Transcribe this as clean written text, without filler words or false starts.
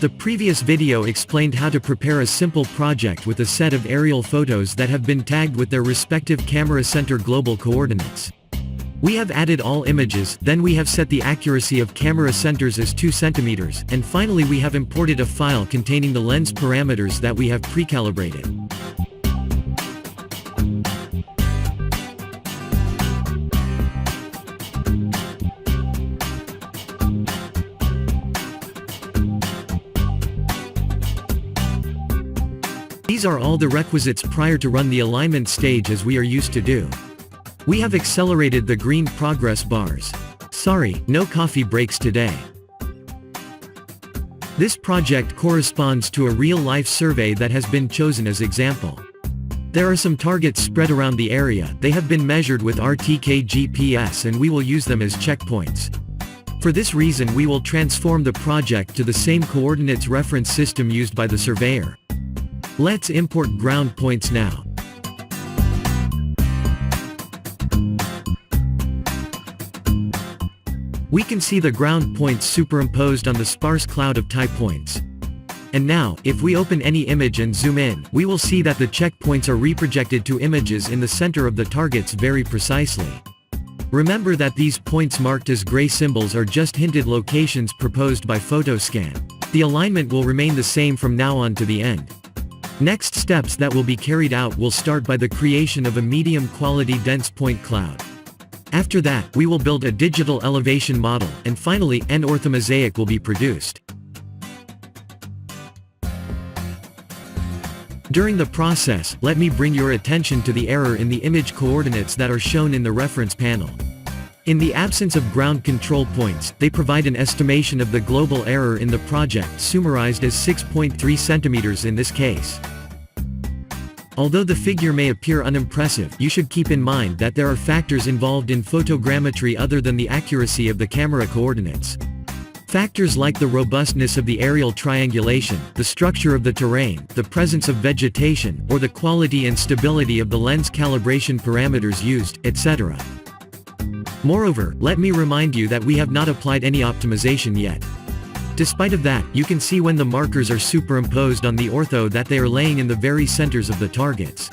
The previous video explained how to prepare a simple project with a set of aerial photos that have been tagged with their respective camera center global coordinates. We have added all images, then we have set the accuracy of camera centers as 2 cm, and finally we have imported a file containing the lens parameters that we have pre-calibrated. These are all the requisites prior to run the alignment stage as we are used to do. We have accelerated the green progress bars. Sorry, no coffee breaks today. This project corresponds to a real-life survey that has been chosen as example. There are some targets spread around the area. They have been measured with RTK GPS and we will use them as checkpoints. For this reason we will transform the project to the same coordinates reference system used by the surveyor. Let's import ground points now. We can see the ground points superimposed on the sparse cloud of type points. And now, if we open any image and zoom in, we will see that the checkpoints are reprojected to images in the center of the targets very precisely. Remember that these points marked as gray symbols are just hinted locations proposed by PhotoScan. The alignment will remain the same from now on to the end. Next steps that will be carried out will start by the creation of a medium quality dense point cloud. After that, we will build a digital elevation model, and finally, an orthomosaic will be produced. During the process, let me bring your attention to the error in the image coordinates that are shown in the reference panel. In the absence of ground control points, they provide an estimation of the global error in the project summarized as 6.3 cm in this case. Although the figure may appear unimpressive, you should keep in mind that there are factors involved in photogrammetry other than the accuracy of the camera coordinates. Factors like the robustness of the aerial triangulation, the structure of the terrain, the presence of vegetation, or the quality and stability of the lens calibration parameters used, etc. Moreover, let me remind you that we have not applied any optimization yet. Despite of that, you can see when the markers are superimposed on the ortho that they are laying in the very centers of the targets.